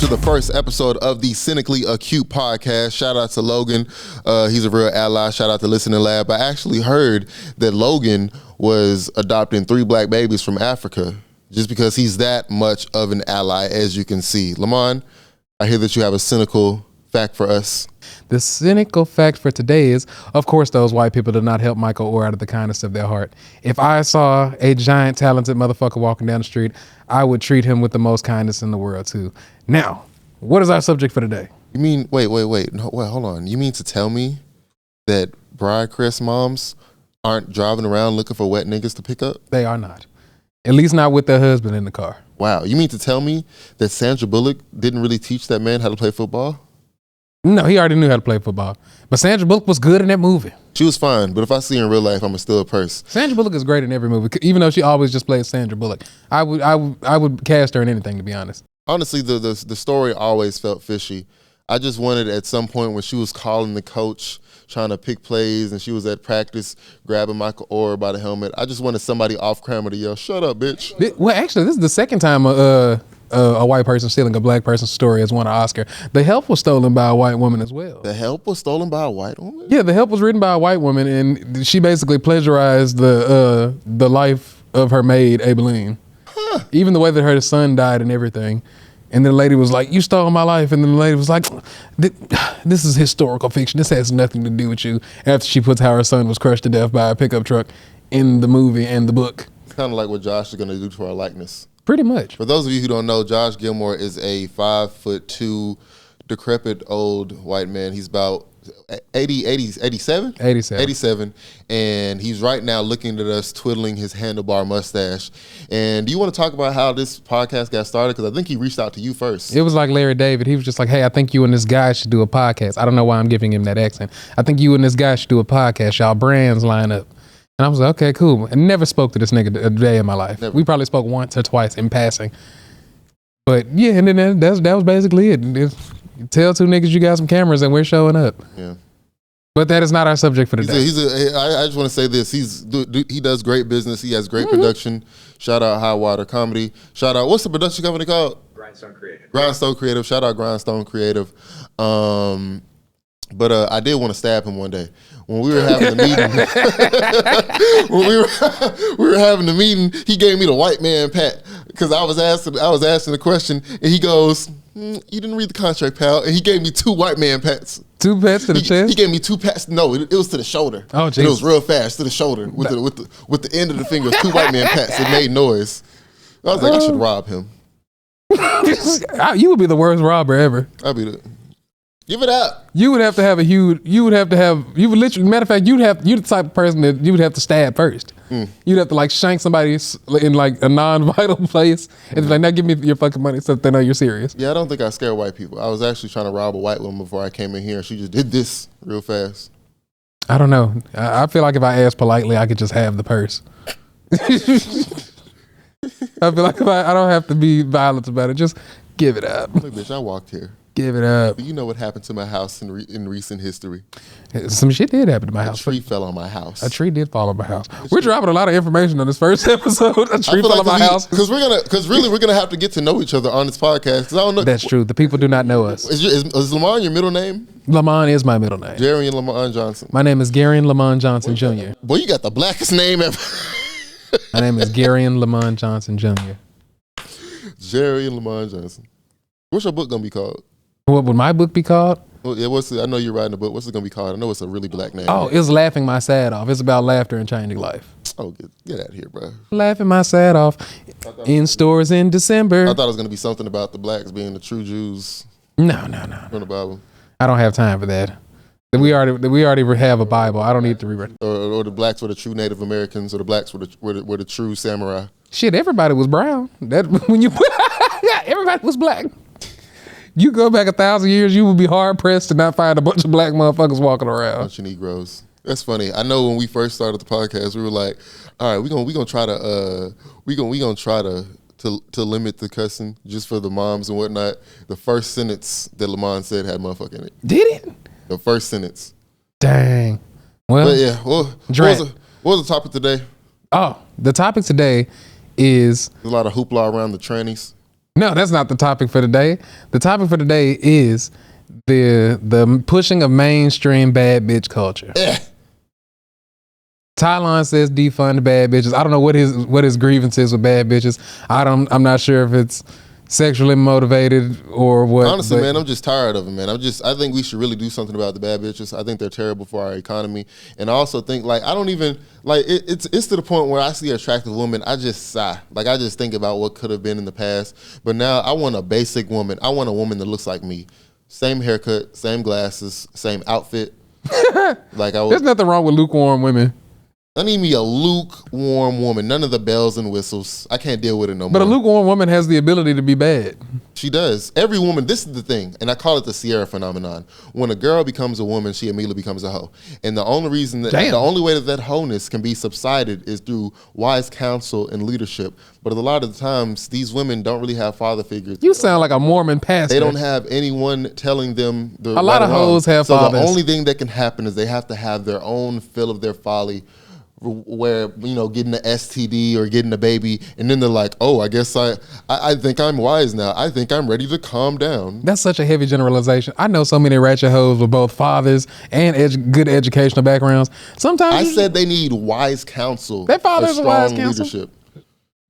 to the first episode of the Cynically Acute podcast. Shout out to Logan. He's a real ally. Shout out to Listening Lab. I actually heard that Logan was adopting 3 black babies from Africa just because he's that much of an ally, as you can see. Lamont, I hear that you have a cynical fact for us. The cynical fact for today is, of course, those white people did not help Michael Orr out of the kindness of their heart. If I saw a giant, talented motherfucker walking down the street, I would treat him with the most kindness in the world, too. Now, what is our subject for today? You mean, wait. No, wait, hold on. You mean to tell me that bride crest moms aren't driving around looking for wet niggas to pick up? They are not. At least not with their husband in the car. Wow. You mean to tell me that Sandra Bullock didn't really teach that man how to play football? No, he already knew how to play football. But Sandra Bullock was good in that movie. She was fine, but if I see her in real life, I'm a still a purse. Sandra Bullock is great in every movie, even though she always just plays Sandra Bullock. I would cast her in anything, to be honest. Honestly, the story always felt fishy. I just wanted at some point when she was calling the coach, trying to pick plays, and she was at practice grabbing Michael Orr by the helmet, I just wanted somebody off camera to yell, "Shut up, bitch." Well, actually, this is the second time a white person stealing a black person's story has won an Oscar. The Help was stolen by a white woman as well. The Help was stolen by a white woman? Yeah, The Help was written by a white woman, and she basically plagiarized the life of her maid, Aibileen. Huh. Even the way that her son died and everything. And then the lady was like, "You stole my life." And then the lady was like, "This is historical fiction. This has nothing to do with you." After she puts how her son was crushed to death by a pickup truck in the movie and the book. It's kind of like what Josh is going to do to our likeness. Pretty much. For those of you who don't know, Josh Gilmore is a 5'2", decrepit old white man. He's about 87? 87. And he's right now looking at us, twiddling his handlebar mustache. And do you want to talk about how this podcast got started? Because I think he reached out to you first. It was like Larry David. He was just like, "Hey, I think you and this guy should do a podcast." I don't know why I'm giving him that accent. "I think you and this guy should do a podcast. Y'all brands line up." And I was like, "Okay, cool." I never spoke to this nigga a day in my life. Never. We probably spoke once or twice in passing. But yeah, and then that was basically it. Tell 2 niggas you got some cameras and we're showing up. Yeah. But that is not our subject for today. I just want to say this. He does great business. He has great production. Shout out High Water Comedy. Shout out, what's the production company called? Grindstone Creative. Grindstone Creative. Shout out Grindstone Creative. But I did want to stab him one day when we were having the meeting. When we were having the meeting, he gave me the white man pat because I was asking the question, and he goes, "You didn't read the contract, pal." And he gave me 2 white man pats. 2 pats to the chest? He gave me 2 pats. No, it was to the shoulder. Oh, jeez. It was real fast to the shoulder with the end of the fingers. 2 white man pats. It made noise. I was like, I should rob him. You would be the worst robber ever. I'd be the. Give it up. You would have to have you would literally, matter of fact, you're the type of person that you would have to stab first. You'd have to like shank somebody in like a non-vital place and be like, "Now give me your fucking money," so they know you're serious. Yeah, I don't think I scare white people. I was actually trying to rob a white woman before I came in here. She just did this real fast. I don't know. I feel like if I asked politely, I could just have the purse. I feel like if I don't have to be violent about it. Just give it up. Look, bitch, I walked here. Give it up. Do you know what happened to my house in recent history? Some shit did happen to my house. A tree fell on my house. A tree did fall on my house. We're dropping a lot of information on this first episode. A tree fell on my house. Because we're gonna have to get to know each other on this podcast. Because I don't know. That's true. The people do not know us. Is Lamont your middle name? Lamont is my middle name. Jerry and Lamont Johnson. My name is Garion Lamont Johnson Jr. Boy, you got the blackest name ever. My name is Garion Lamont Johnson Jr. Jerry and Lamont Johnson. What's your book gonna be called? What would my book be called? Well, yeah, I know you're writing a book. What's it gonna be called? I know it's a really black name. Oh, it's Laughing My Sad Off. It's about laughter and changing life. Oh, get out of here, bro. Laughing My Sad Off. In stores in December. I thought it was gonna be something about the blacks being the true Jews. No. From the Bible. I don't have time for that. We already have a Bible. I don't need to rewrite. Or the blacks were the true Native Americans, or the blacks were the true samurai. Shit, everybody was brown. Everybody was black. You go back 1,000 years, you would be hard pressed to not find a bunch of black motherfuckers walking around. A bunch of Negroes. That's funny. I know when we first started the podcast, we were like, "All right, we gonna try to limit the cussing just for the moms and whatnot." The first sentence that Lamont said had motherfucker in it. Did it? The first sentence. Dang. Well, but yeah. What was the topic today? Oh, the topic today is There's a lot of hoopla around the trannies. No, that's not the topic for today. The topic for today is the pushing of mainstream bad bitch culture. Tylon says defund bad bitches. I don't know what his grievance is with bad bitches. I'm not sure if it's sexually motivated or what. Honestly, man, I'm just tired of them, man. I think we should really do something about the bad bitches. I think they're terrible for our economy. And I also think, like, I don't even, like, it's to the point where I see an attractive woman, I just sigh. Like, I just think about what could have been in the past. But now I want a basic woman. I want a woman that looks like me. Same haircut, same glasses, same outfit. There's nothing wrong with lukewarm women. I need me a lukewarm woman. None of the bells and whistles. I can't deal with it no more. But a lukewarm woman has the ability to be bad. She does. Every woman, this is the thing, and I call it the Sierra phenomenon. When a girl becomes a woman, she immediately becomes a hoe. And the only way that wholeness can be subsided is through wise counsel and leadership. But a lot of the times, these women don't really have father figures. You sound like a Mormon pastor. They don't have anyone telling them a lot of hoes have fathers. So the only thing that can happen is they have to have their own fill of their folly, where, you know, getting the STD or getting a baby, and then they're like, oh, I guess I think I'm wise now. I think I'm ready to calm down. That's such a heavy generalization. I know so many ratchet hoes with both fathers and good educational backgrounds. Sometimes I said they need wise counsel. Their fathers are wise counsel.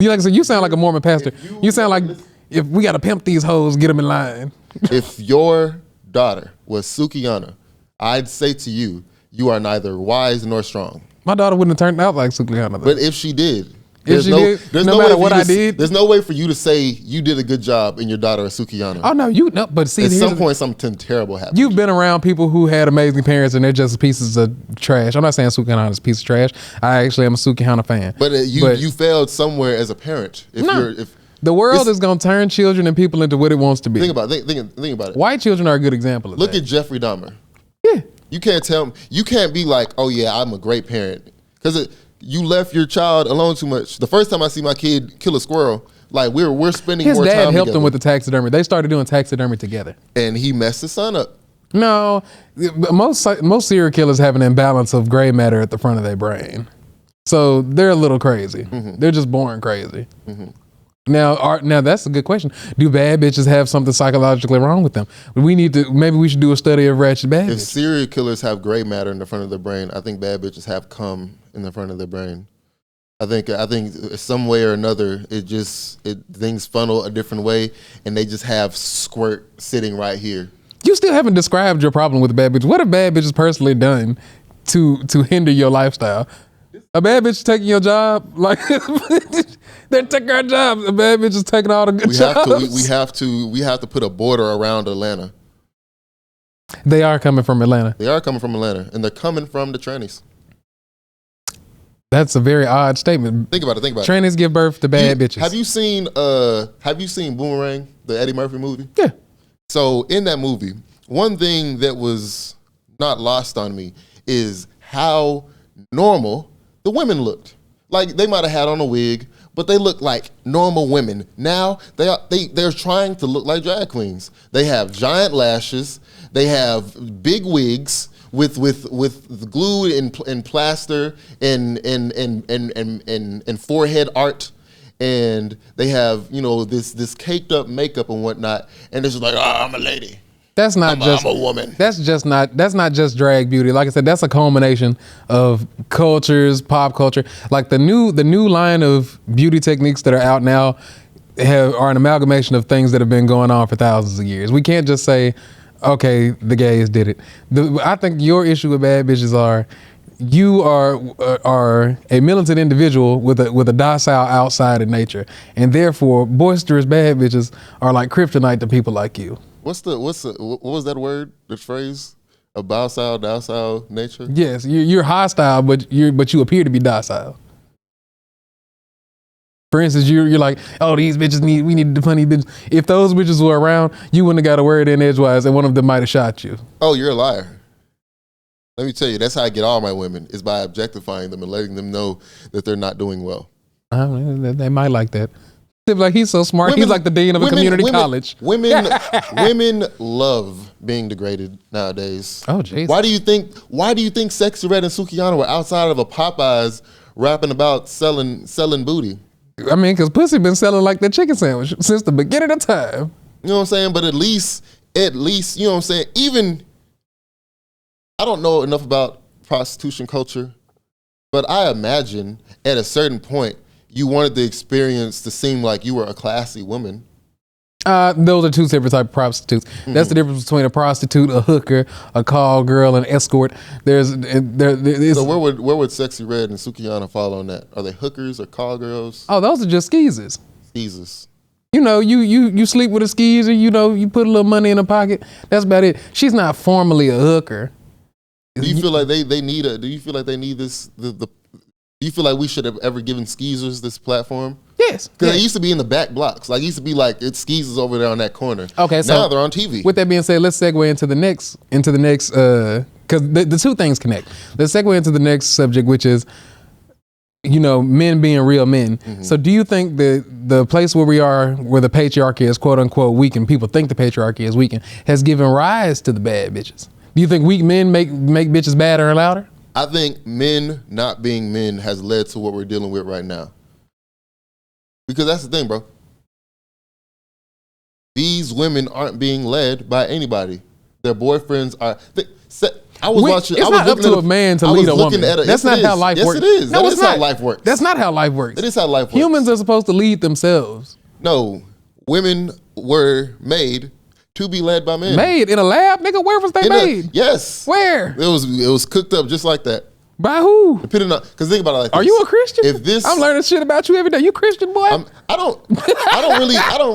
Leadership. You sound like a Mormon pastor. You sound like, if we got to pimp these hoes, get them in line. If your daughter was Sukihana, I'd say to you, you are neither wise nor strong. My daughter wouldn't have turned out like Sukihana. But if she did, no matter what I did, there's no way for you to say you did a good job and your daughter is Sukihana. Oh no, but see, at some point something terrible happened. You've been around people who had amazing parents and they're just pieces of trash. I'm not saying Sukihana is a piece of trash. I actually am a Sukihana fan. But you failed somewhere as a parent. The world is going to turn children and people into what it wants to be. Think about it. White children are a good example of that. Look at Jeffrey Dahmer. Yeah. You can't be like, oh yeah, I'm a great parent. Because you left your child alone too much. The first time I see my kid kill a squirrel, like we're spending more time together. His dad helped him with the taxidermy. They started doing taxidermy together. And he messed his son up. No, most serial killers have an imbalance of gray matter at the front of their brain. So they're a little crazy. Mm-hmm. They're just born crazy. Mm-hmm. Now that's a good question. Do bad bitches have something psychologically wrong with them? Maybe we should do a study of ratchet bad bitches. If serial killers have gray matter in the front of their brain, I think bad bitches have cum in the front of their brain. I think some way or another, things funnel a different way, and they just have squirt sitting right here. You still haven't described your problem with bad bitches. What have bad bitches personally done to hinder your lifestyle? A bad bitch taking your job, like they're taking our jobs. A bad bitch is taking all the good jobs. We have to put a border around Atlanta. They are coming from Atlanta. And they're coming from the trannies. That's a very odd statement. Think about it. Trannies give birth to bad bitches. Have you seen Boomerang, the Eddie Murphy movie? Yeah. So in that movie, one thing that was not lost on me is how normal the women looked. Like they might have had on a wig, but they look like normal women. Now they're trying to look like drag queens. They have giant lashes. They have big wigs with glue and plaster and forehead art, and they have this caked up makeup and whatnot. And it's just like, I'm a lady. I'm a woman. That's not just drag beauty. Like I said, that's a culmination of cultures, pop culture. Like the new line of beauty techniques that are out now are an amalgamation of things that have been going on for thousands of years. We can't just say, okay, the gays did it. I think your issue with bad bitches are you are a militant individual with a docile outside in nature, and therefore boisterous bad bitches are like kryptonite to people like you. What was that word? The phrase? A docile nature? Yes, you're hostile, but you appear to be docile. For instance, you're like, oh, these bitches we need the funny bitches. If those bitches were around, you wouldn't have got a word in edgewise, and one of them might have shot you. Oh, you're a liar. Let me tell you, that's how I get all my women, is by objectifying them and letting them know that they're not doing well. They might like that. Like, he's so smart. He's like the dean of a community college. Women love being degraded nowadays. Oh, jeez. Why do you think Sexy Red and Sukihana were outside of a Popeyes rapping about selling booty? I mean, because pussy been selling like the chicken sandwich since the beginning of time. You know what I'm saying? But at least, you know what I'm saying? Even, I don't know enough about prostitution culture, but I imagine at a certain point, you wanted the experience to seem like you were a classy woman. Those are two separate types of prostitutes. Mm-hmm. That's the difference between a prostitute, a hooker, a call girl, an escort. So where would Sexy Red and Sukihana fall on that? Are they hookers or call girls? Oh, those are just skeezers. Skeezers. You know, you sleep with a skeezer. You know, you put a little money in her pocket. That's about it. She's not formally a hooker. Do you feel like they need do you feel like they need this? Do you feel like we should have ever given skeezers this platform? Yes. Because they used to be in the back blocks. Like, it used to be like, it's skeezers over there on that corner. Okay, so now they're on TV. With that being said, let's segue into the next, because the two things connect. Let's segue into the next subject, which is, you know, men being real men. Mm-hmm. So do you think that the place where we are, where the patriarchy is quote unquote weakened, people think the patriarchy is weakened, has given rise to the bad bitches? Do you think weak men make bitches badder and louder? I think men not being men has led to what we're dealing with right now. Because that's the thing, bro. These women aren't being led by anybody. Their boyfriends are. I was watching. It's not up to a man to lead a woman. That's not how life works. Yes, it is. That is how life works. That's not how life works. It is how life works. Humans are supposed to lead themselves. No, women were made to be led by men. Made in a lab, nigga. Where was they made? Yes. Where? It was cooked up just like that. By who? Depending on, because think about it like this. Are you a Christian? If I'm learning shit about you every day. You Christian, boy? I don't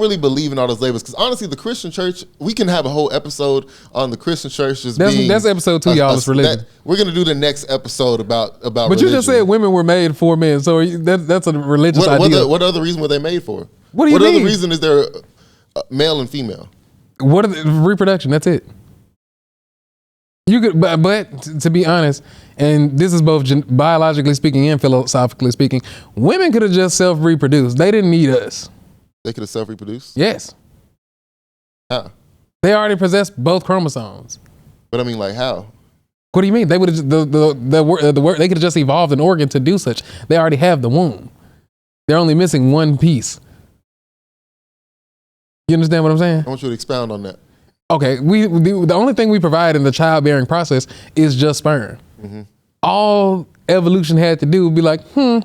really believe in all those labels, because honestly, the Christian church, we can have a whole episode on the Christian church that's episode 2, y'all. It's religion. We're gonna do the next episode about. But religion. You just said women were made for men, so that's a religious idea. What other reason were they made for? What do you mean? What other reason is there male and female? What are reproduction? That's it. You could, but to be honest, and this is both biologically speaking and philosophically speaking, women could have just self-reproduced. They didn't need us. They could have self-reproduced? Yes. How? They already possess both chromosomes. But I mean, like, how? What do you mean? They would have they could have just evolved an organ to do such. They already have the womb. They're only missing one piece. You understand what I'm saying? I want you to expound on that. Okay, the only thing we provide in the childbearing process is just sperm. Mm-hmm. All evolution had to do would be like, the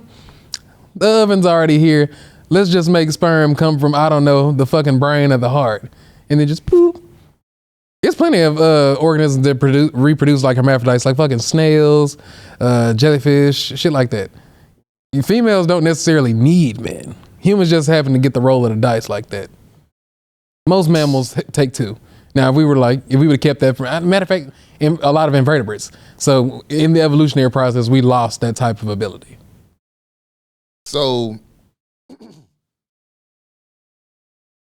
oven's already here. Let's just make sperm come from, I don't know, the fucking brain or the heart. And then just poop. There's plenty of organisms that reproduce like hermaphrodites, like fucking snails, jellyfish, shit like that. Females don't necessarily need men. Humans just happen to get the roll of the dice like that. Most mammals take two. Now, if we would have kept that from, matter of fact, in a lot of invertebrates. So in the evolutionary process, we lost that type of ability. So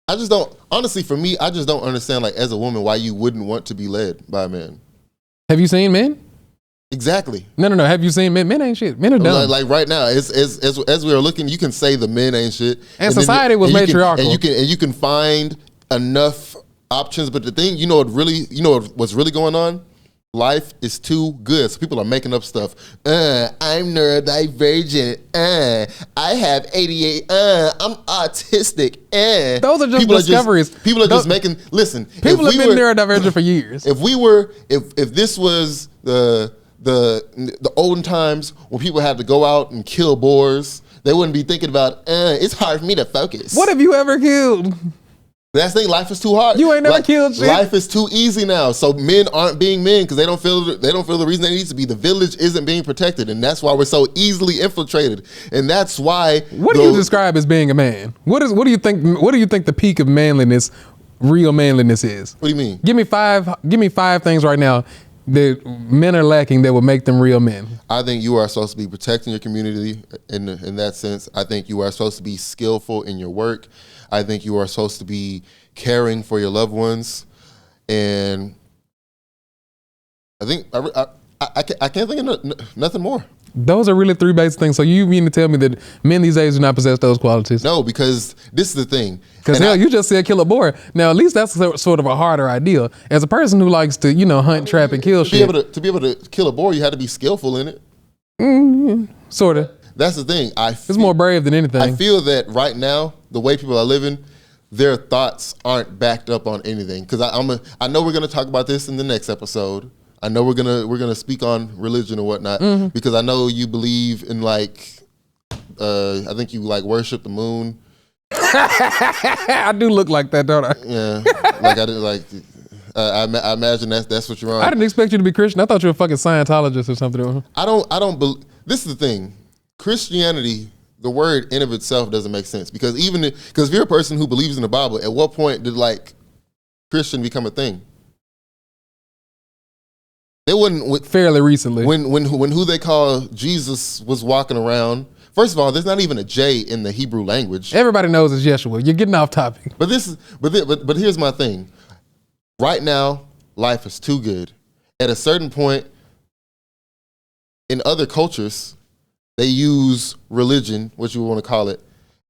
I just don't, honestly, for me, I just don't understand, like, as a woman, why you wouldn't want to be led by a man. Have you seen men? Exactly. No. Have you seen men? Men ain't shit. Men are dumb. Like right now, as we are looking, you can say the men ain't shit. And society was matriarchal. And you can find enough options, but the thing, what's really going on? Life is too good, so people are making up stuff. I'm neurodivergent. I have ADHD. I'm autistic. Those are just discoveries. People are just making. Listen, people have been neurodivergent for years. If this was the olden times when people had to go out and kill boars, they wouldn't be thinking about. It's hard for me to focus. What have you ever killed? That's the thing. Life is too hard. You ain't never killed shit. Life is too easy now. So men aren't being men because they don't feel the reason they need to be. The village isn't being protected, and that's why we're so easily infiltrated. And that's why. What do you describe as being a man? What do you think the peak of manliness, real manliness is? What do you mean? Give me five things right now that men are lacking that would make them real men. I think you are supposed to be protecting your community in that sense. I think you are supposed to be skillful in your work. I think you are supposed to be caring for your loved ones, and I think I can't think of nothing more. Those are really three basic things. So you mean to tell me that men these days do not possess those qualities? No, because this is the thing. Because you just said kill a boar. Now at least that's sort of a harder ideal. As a person who likes to hunt, trap, and kill shit. To be able to kill a boar, you had to be skillful in it. Mm-hmm. Sort of. That's the thing. It's more brave than anything. I feel that right now, the way people are living, their thoughts aren't backed up on anything. Because I know we're gonna talk about this in the next episode. I know we're gonna speak on religion and whatnot, because I know you believe in like, I think you like worship the moon. I do look like that, don't I? Yeah, like I did like. I imagine that's what you're on. I didn't expect you to be Christian. I thought you were a fucking Scientologist or something. I don't believe. This is the thing. Christianity, the word in of itself doesn't make sense, because if you're a person who believes in the Bible, at what point did like Christian become a thing? They wouldn't fairly recently. When who they call Jesus was walking around. First of all, there's not even a J in the Hebrew language. Everybody knows it's Yeshua. You're getting off topic. But here's my thing. Right now, life is too good. At a certain point, in other cultures, they use religion, what you want to call it,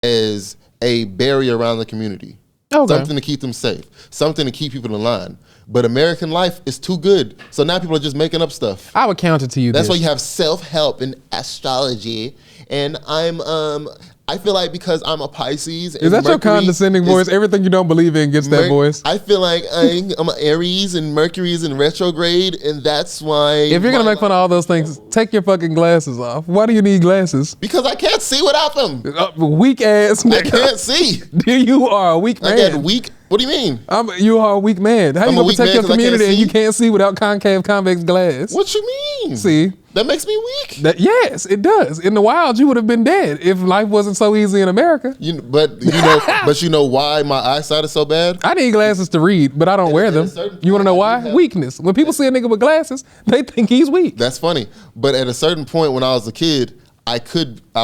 as a barrier around the community. Okay. Something to keep them safe. Something to keep people in line. But American life is too good. So now people are just making up stuff. I would counter to you. That's why you have self-help and astrology. And I feel like because I'm a Pisces. Is that Mercury, your condescending voice? Everything you don't believe in gets that voice. I feel like I'm an Aries and Mercury is in retrograde, and that's why. If you're gonna make fun of all those things, take your fucking glasses off. Why do you need glasses? Because I can't see without them. Weak ass nigga. I can't see. You are a weak man. I got weak. What do you mean? You are a weak man. How you gonna protect your community and you can't see without concave convex glass? What you mean? See? That makes me weak. Yes, it does. In the wild, you would have been dead if life wasn't so easy in America. But you know why my eyesight is so bad? I need glasses to read, but I don't wear them. You want to know why? Weakness. When people see a nigga with glasses, they think he's weak. That's funny. But at a certain point when I was a kid, I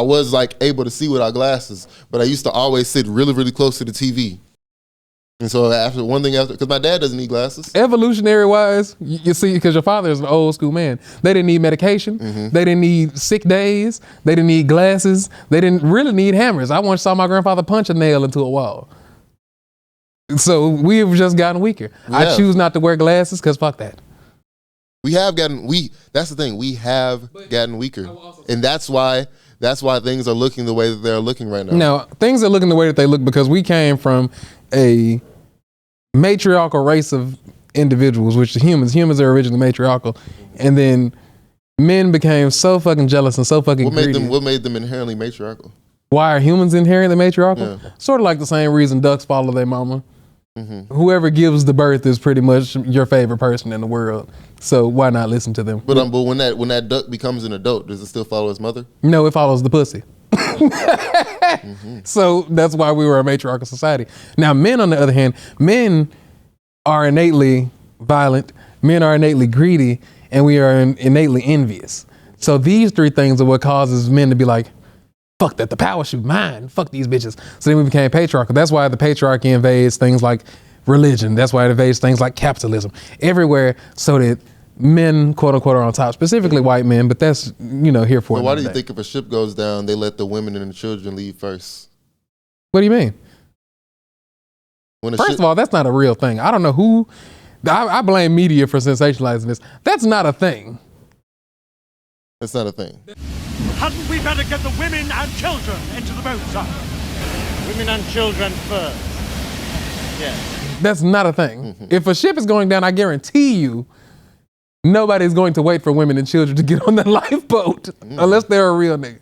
was like able to see without glasses, but I used to always sit really, really close to the TV. And so because my dad doesn't need glasses. Evolutionary wise, you see, because your father is an old school man. They didn't need medication. Mm-hmm. They didn't need sick days. They didn't need glasses. They didn't really need hammers. I once saw my grandfather punch a nail into a wall. So we've just gotten weaker. I choose not to wear glasses because fuck that. That's the thing. We have gotten weaker. And that's why things are looking the way that they're looking right now. No, things are looking the way that they look because we came from a matriarchal race of individuals, which are humans. Humans are originally matriarchal. And then men became so fucking jealous and so fucking greedy. What made them inherently matriarchal? Why are humans inherently matriarchal? Yeah. Sort of like the same reason ducks follow their mama. Mm-hmm. Whoever gives the birth is pretty much your favorite person in the world. So why not listen to them? But when that duck becomes an adult, does it still follow his mother? No, it follows the pussy. Mm-hmm. So that's why we were a matriarchal society. Now, men, on the other hand, men are innately violent, men are innately greedy, and we are innately envious. So these three things are what causes men to be like, fuck that, the power should be mine, fuck these bitches. So then we became patriarchal. That's why the patriarchy invades things like religion. That's why it invades things like capitalism. Everywhere, so that men, quote unquote, are on top, specifically white men, but that's, here for it. So why do you think if a ship goes down, they let the women and the children leave first? What do you mean? First of all, that's not a real thing. I don't know who, I blame media for sensationalizing this. That's not a thing. That's not a thing. Hadn't we better get the women and children into the boat, sir? Women and children first. Yeah. That's not a thing. Mm-hmm. If a ship is going down, I guarantee you, nobody's going to wait for women and children to get on that lifeboat unless they're a real nigga.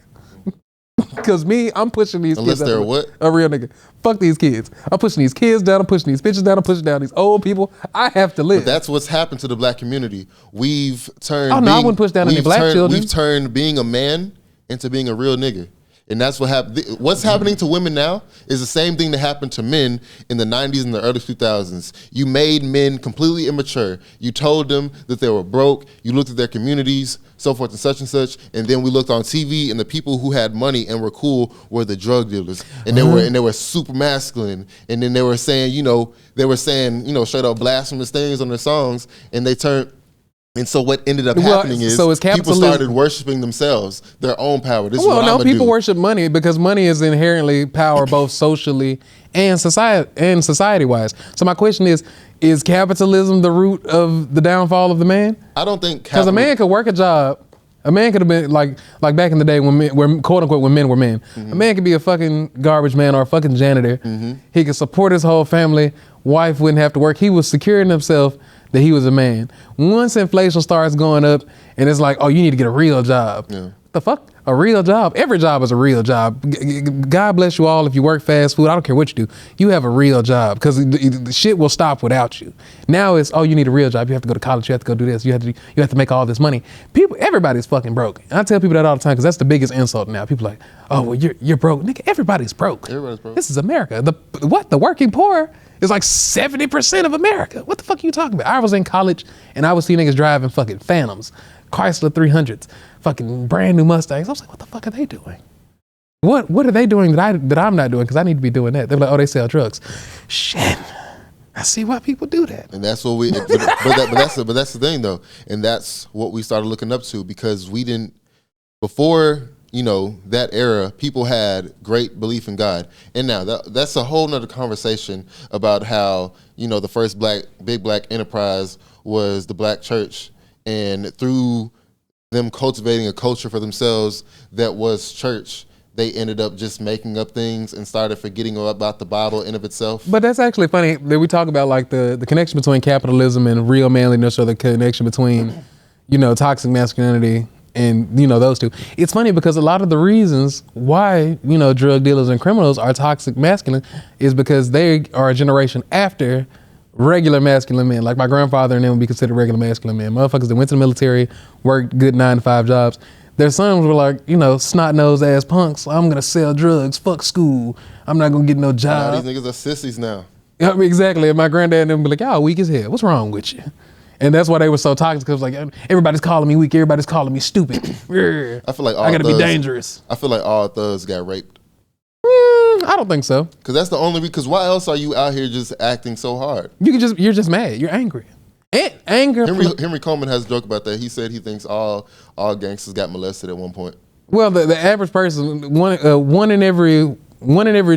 Because I'm pushing these kids down. Unless they're what? A real nigga. Fuck these kids. I'm pushing these kids down. I'm pushing these bitches down. I'm pushing down these old people. I have to live. But that's what's happened to the black community. We've turned. Oh, no, I wouldn't push down any black children. We've turned being a man into being a real nigga. And that's what happened. What's happening to women now is the same thing that happened to men in the 90s and the early 2000s. You made men completely immature. You told them that they were broke. You looked at their communities, so forth and such. And then we looked on TV, and the people who had money and were cool were the drug dealers. And they were super masculine. And then they were saying, straight up blasphemous things on their songs. And they turned. And so what ended up happening is people started worshiping themselves, their own power. This is what I'm gonna do. People worship money because money is inherently power both socially and society-wise. So my question is capitalism the root of the downfall of the man? I don't think because a man could work a job A man could have been like back in the day when men, where quote unquote when men were men. A man could be a fucking garbage man or a fucking janitor. He could support his whole family. Wife wouldn't have to work. He was securing himself that he was a man. Once inflation starts going up and it's like, oh, you need to get a real job. Yeah. The fuck? A real job? Every job is a real job. God bless you all if you work fast food. I don't care what you do. You have a real job because the shit will stop without you. Now it's, oh, you need a real job. You have to go to college. You have to go do this. You have to make all this money. Everybody's fucking broke. And I tell people that all the time because that's the biggest insult now. People are like, oh, well, you're broke. Nigga, everybody's broke. Everybody's broke. This is America. The working poor is like 70% of America. What the fuck are you talking about? I was in college and I would see niggas driving fucking Phantoms, Chrysler 300s, fucking brand new Mustangs. I was like, what the fuck are they doing? What are they doing that I'm not doing? Because I need to be doing that. They're like, oh, they sell drugs. Shit. I see why people do that. And that's what but that's the thing though. And that's what we started looking up to because we didn't, before, that era, people had great belief in God. And now that's a whole nother conversation about how, the first big black enterprise was the black church. And through them cultivating a culture for themselves that was church, they ended up just making up things and started forgetting about the Bible in of itself. But that's actually funny that we talk about like the connection between capitalism and real manliness, or the connection between, toxic masculinity and, those two. It's funny because a lot of the reasons why, drug dealers and criminals are toxic masculine is because they are a generation after regular masculine men. Like my grandfather and them would be considered regular masculine men. Motherfuckers that went to the military, worked good 9-to-5 jobs. Their sons were like, snot-nosed ass punks. I'm gonna sell drugs, fuck school. I'm not gonna get no job. Now these niggas are sissies now. I mean, exactly. And my granddad and them be like, y'all weak as hell. What's wrong with you? And that's why they were so toxic, because like, everybody's calling me weak, everybody's calling me stupid. I feel like I gotta be dangerous. I feel like all thugs got raped. I don't think so. Because that's the only because why else are you out here just acting so hard? You're just mad. You're angry. Anger. Henry Coleman has a joke about that. He said he thinks all gangsters got molested at one point. Well, the average person, one in every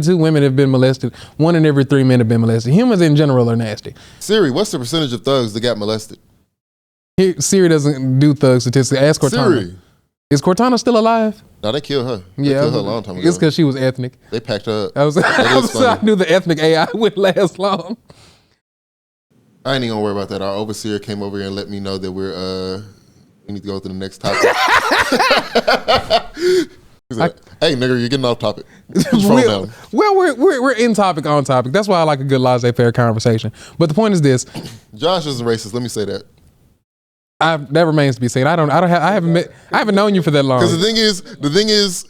2 women have been molested. 1 in every 3 men have been molested. Humans in general are nasty. Siri, what's the percentage of thugs that got molested? Siri doesn't do thug statistics. Ask Cortana. Siri. Is Cortana still alive? No, they killed her. They killed her a long time ago. It's because she was ethnic. They packed her up. I knew the ethnic AI wouldn't last long. I ain't even gonna worry about that. Our overseer came over here and let me know that we need to go to the next topic. He's like, hey nigga, you're getting off topic. Well, we're in topic on topic. That's why I like a good laissez-faire conversation. But the point is this: Josh isn't racist. Let me say that. That remains to be seen. I haven't known you for that long. Because the thing is,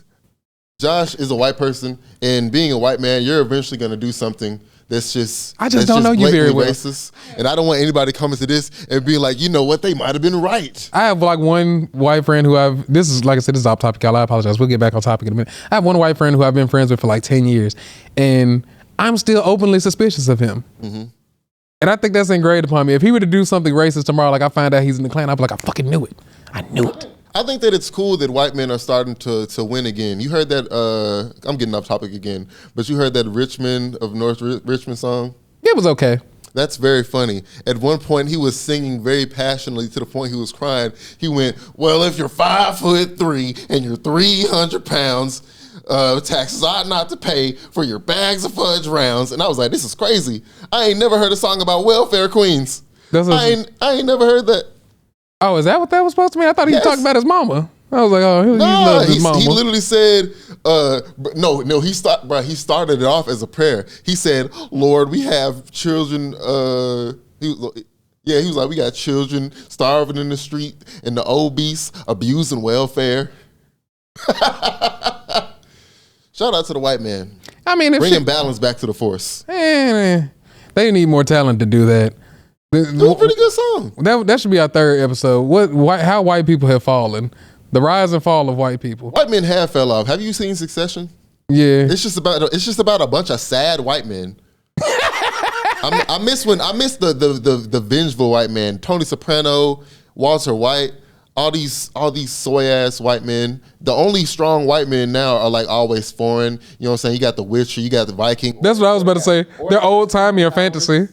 Josh is a white person, and being a white man, you're eventually gonna do something that's just I just don't know you very well. Racist. And I don't want anybody coming to this and being like, you know what, they might have been right. I have like one white friend who this is off topic, y'all. I apologize. We'll get back on topic in a minute. I have one white friend who I've been friends with for like 10 years, and I'm still openly suspicious of him. Mm-hmm. And I think that's ingrained upon me. If he were to do something racist tomorrow, like I find out he's in the Klan, I'd be like, I fucking knew it. I knew it. I think that it's cool that white men are starting to win again. You heard that, I'm getting off topic again, but you heard that Richmond of North Richmond song? It was okay. That's very funny. At one point, he was singing very passionately to the point he was crying. He went, well, if you're 5'3" and you're 300 pounds, taxes ought not to pay for your bags of fudge rounds. And I was like, this is crazy. I ain't never heard a song about welfare queens. I ain't never heard that. Oh, is that what that was supposed to mean? I thought he was talking about his mama. I was like, oh, he loves his mama. He literally said, he started it off as a prayer. He said, Lord, we have children, he was like, we got children starving in the street and the obese, abusing welfare. Shout out to the white man. I mean, bringing balance back to the force. They need more talent to do that. It was a pretty good song. That should be our 3rd episode. How white people have fallen. The rise and fall of white people. White men have fell off. Have you seen Succession? Yeah. It's just about a bunch of sad white men. I miss the vengeful white men. Tony Soprano, Walter White, all these soy ass white men. The only strong white men now are like always foreign. You know what I'm saying? You got the Witcher, you got the Viking. That's what I was about to say. They're old timey or fantasy.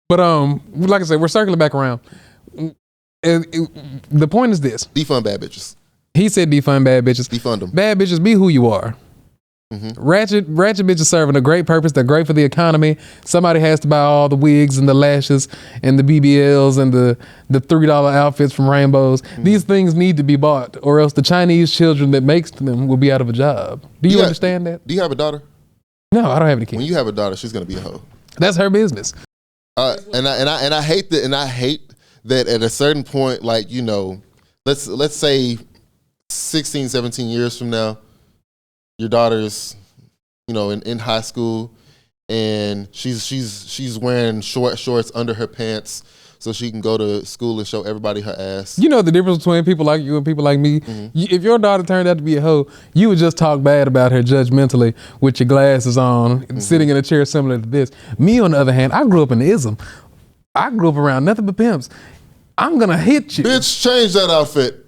But like I said, we're circling back around. the point is this. Defund bad bitches. He said defund bad bitches. Defund them. Bad bitches, be who you are. Ratchet bitches serving a great purpose. They're great for the economy. Somebody has to buy all the wigs and the lashes and the BBLs and the $3 outfits from Rainbows. These things need to be bought, or else the Chinese children that makes them will be out of a job. Do you understand that? Do you have a daughter? No, I don't have any kids. When you have a daughter, she's gonna be a hoe. That's her business. And I hate that. And I hate that at a certain point, like, you know, let's say 16, 17 years from now, your daughter's, you know, in high school, and she's wearing short shorts under her pants so she can go to school and show everybody her ass. You know the difference between people like you and people like me? If your daughter turned out to be a hoe, you would just talk bad about her judgmentally with your glasses on, sitting in a chair similar to this. Me, on the other hand, I grew up in the ism. I grew up around nothing but pimps. I'm gonna hit you. Bitch, change that outfit.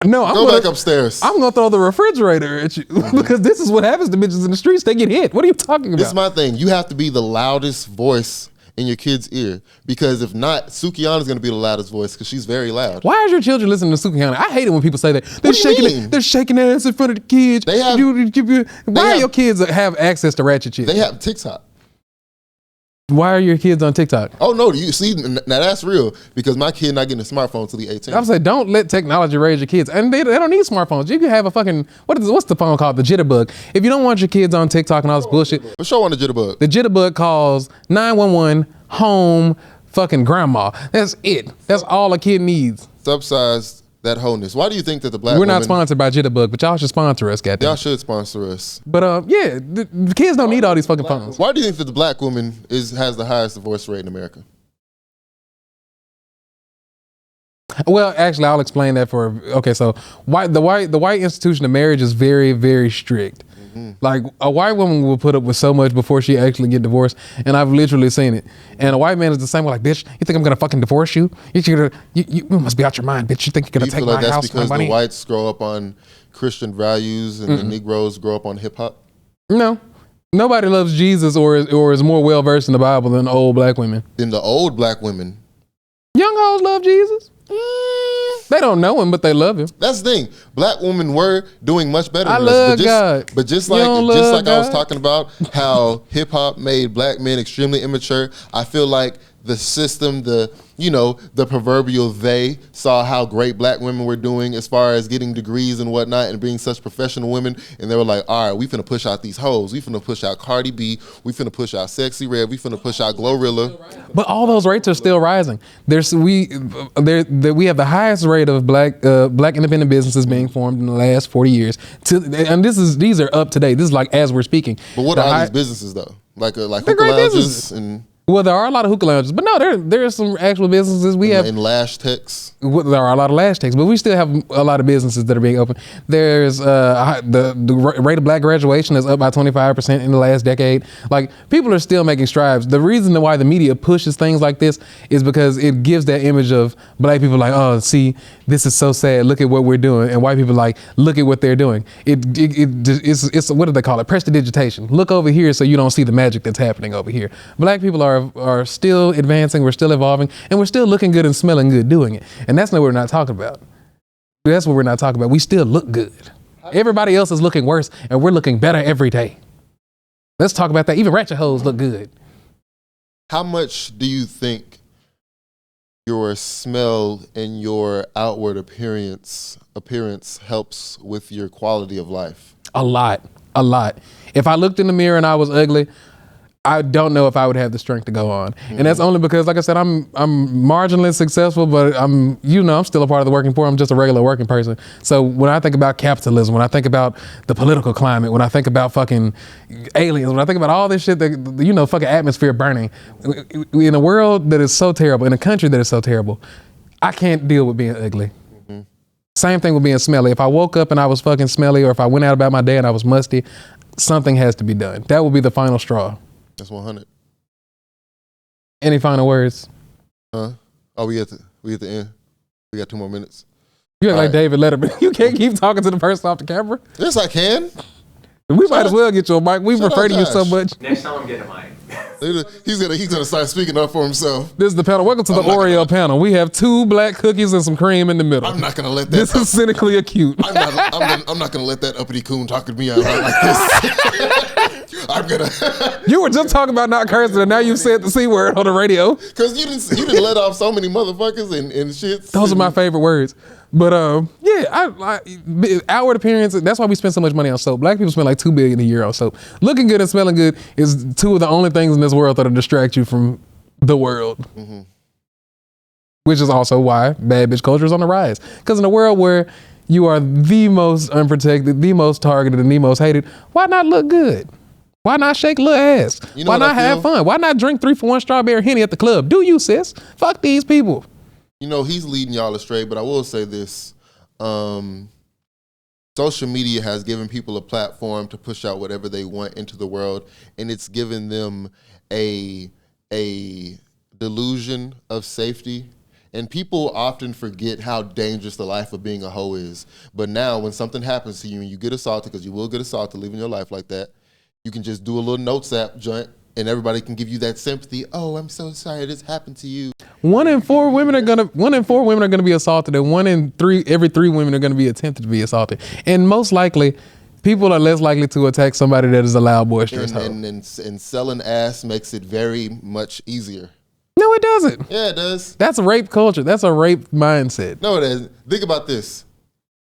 No, Go back upstairs. I'm gonna throw the refrigerator at you because this is what happens to bitches in the streets. They get hit. What are you talking about? This is my thing. You have to be the loudest voice in your kid's ear, because if not, Sukihana's gonna be the loudest voice because she's very loud. Why is your children listening to Sukihana? I hate it when people say that. They're shaking ass in front of the kids. They have. Why are your kids have access to ratchet shit? They have TikTok. Why are your kids on TikTok? Oh no, you see, now that's real, because my kid not getting a smartphone till he 18. I'm saying, don't let technology raise your kids, and they don't need smartphones. You can have a fucking what's the phone called? The jitterbug. If you don't want your kids on TikTok and all this bullshit, but show on the jitterbug. The jitterbug calls 911 home fucking grandma. That's it. That's all a kid needs. Subsize that wholeness. Why do you think that the black We're not sponsored by Jitterbug, but y'all should sponsor us, goddamn. Y'all should sponsor us. But yeah, the kids don't need all these fucking phones. Why do you think that the black woman has the highest divorce rate in America? Well, actually, I'll explain that so the white institution of marriage is very, very strict. Like, a white woman will put up with so much before she actually get divorced, and I've literally seen it. And a white man is the same way, like, bitch, you think I'm gonna fucking divorce you? You must be out your mind, bitch. You think you're gonna take my house and my money? Do you feel like that's because the whites grow up on Christian values and the Negroes grow up on hip hop? No. Nobody loves Jesus or is more well versed in the Bible than old black women. Than the old black women. Young hoes love Jesus. They don't know him, but they love him. That's the thing. Black women were doing much better than us. Love God. But just like I was talking about how hip hop made black men extremely immature, I feel like the system, the proverbial they saw how great black women were doing as far as getting degrees and whatnot and being such professional women, and they were like, all right, we finna push out these hoes. We finna push out Cardi B. We finna push out Sexy Red. We finna push out Glorilla. But all those rates are still rising. We have the highest rate of black independent businesses being formed in the last 40 years. And these are up to date. This is like as we're speaking. But what are these businesses though? Like hookah lounges and. Well, there are a lot of hookah lounges, but no, there are some actual businesses. We have in lash techs. There are a lot of lash techs, but we still have a lot of businesses that are being open. There's the rate of black graduation is up by 25% in the last decade. Like, people are still making strides. The reason why the media pushes things like this is because it gives that image of black people like, oh, see, this is so sad. Look at what we're doing, and white people like, look at what they're doing. It's what do they call it? Prestidigitation. Look over here so you don't see the magic that's happening over here. Black people are still advancing, we're still evolving, and we're still looking good and smelling good doing it. And that's what we're not talking about. That's what we're not talking about. We still look good. Everybody else is looking worse, and we're looking better every day. Let's talk about that. Even ratchet hoes look good. How much do you think your smell and your outward appearance helps with your quality of life? A lot. If I looked in the mirror and I was ugly, I don't know if I would have the strength to go on. And that's only because, like I said, I'm marginally successful, but I'm still a part of the working poor. I'm just a regular working person. So when I think about capitalism, when I think about the political climate, when I think about fucking aliens, when I think about all this shit that, fucking atmosphere burning, in a world that is so terrible, in a country that is so terrible, I can't deal with being ugly. Same thing with being smelly. If I woke up and I was fucking smelly, or if I went out about my day and I was musty, something has to be done. That would be the final straw. That's 100. Any final words? Oh, we at the end. We got 2 more minutes. You act like David Letterman. You can't keep talking to the person off the camera. Yes, I can. We might as well get you a mic. We refer to you so Josh. much. Next time I'm getting a mic. He's gonna start speaking up for himself. This is the panel. Welcome to the Oreo panel. We have 2 black cookies and some cream in the middle. I'm not gonna let that. This is cynically acute. I'm not gonna let that uppity coon talk to me out like this. I'm gonna. You were just talking about not cursing, and now you said the C word on the radio. Because you didn't let off so many motherfuckers and shit. Those are my favorite words. But yeah, outward appearance. That's why we spend so much money on soap. Black people spend like $2 billion a year on soap. Looking good and smelling good is 2 of the only things in this world that'll distract you from the world. Mm-hmm. Which is also why bad bitch culture is on the rise. Because in a world where you are the most unprotected, the most targeted, and the most hated, why not look good? Why not shake little ass? Why not have fun? Why not drink 3-for-1 strawberry Henny at the club? Do you, sis? Fuck these people. You know, he's leading y'all astray, but I will say this. Social media has given people a platform to push out whatever they want into the world, and it's given them a delusion of safety. And people often forget how dangerous the life of being a hoe is. But now when something happens to you and you get assaulted, because you will get assaulted living your life like that, you can just do a little notes app joint, and everybody can give you that sympathy. Oh, I'm so sorry this happened to you. 1 in 4 women are gonna be assaulted, and every 3 women are gonna be attempted to be assaulted. And most likely, people are less likely to attack somebody that is a loud, boisterous hoe. And selling ass makes it very much easier. No, it doesn't. Yeah, it does. That's a rape culture. That's a rape mindset. No, it isn't. Think about this.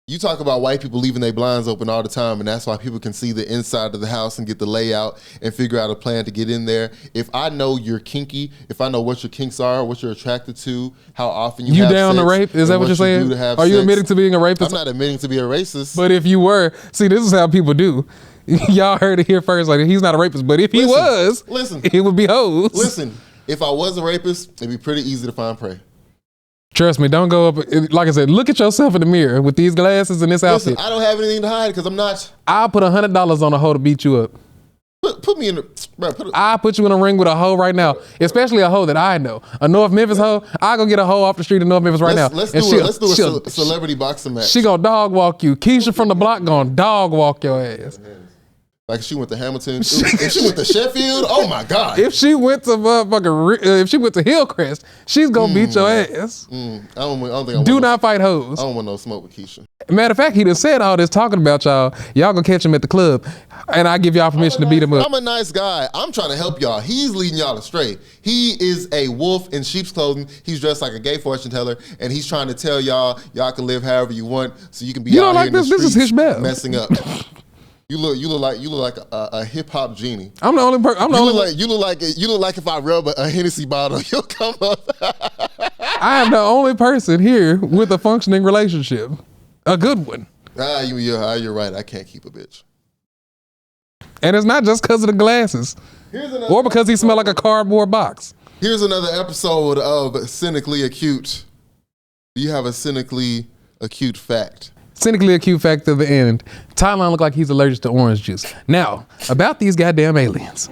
You talk about white people leaving their blinds open all the time, and that's why people can see the inside of the house and get the layout and figure out a plan to get in there. If I know you're kinky, if I know what your kinks are, what you're attracted to, how often you have down sex, to rape? Is that what you're saying? Are you admitting to being a rapist? I'm not admitting to be a racist. But if you were, see, this is how people do. Y'all heard it here first. Like, he's not a rapist, but if he was, it would be hoes. Listen, if I was a rapist, it'd be pretty easy to find prey. Trust me, don't go up. Like I said, look at yourself in the mirror with these glasses and this outfit. I don't have anything to hide because I'm not. I'll put $100 on a hoe to beat you up. Put me in the. Bro, I'll put you in a ring with a hoe right now, especially a hoe that I know. A North Memphis hoe. I'll go get a hoe off the street in North Memphis right now. Let's do a celebrity boxing match. She gonna dog walk you. Keisha from the block gonna dog walk your ass. Like if she went to Hamilton, if she went to Sheffield, oh my God. If she went to if she went to Hillcrest, she's gonna beat your ass. I don't think Do not fight hoes. I don't want no smoke with Keisha. Matter of fact, he done said all this talking about y'all. Y'all gonna catch him at the club, and I give y'all permission to beat him up. I'm a nice guy. I'm trying to help y'all. He's leading y'all astray. He is a wolf in sheep's clothing. He's dressed like a gay fortune teller, and he's trying to tell y'all can live however you want, so you can be out here in the streets messing up. You look like a hip hop genie. I'm the only person. You look like if I rub a Hennessy bottle, you'll come up. I am the only person here with a functioning relationship, a good one. You're right. I can't keep a bitch. And it's not just because of the glasses, or because he smelled like a cardboard box. Here's another episode of Cynically Acute. Do you have a cynically acute fact? Cynically acute fact of the end. Thailand looked like he's allergic to orange juice. Now, about these goddamn aliens.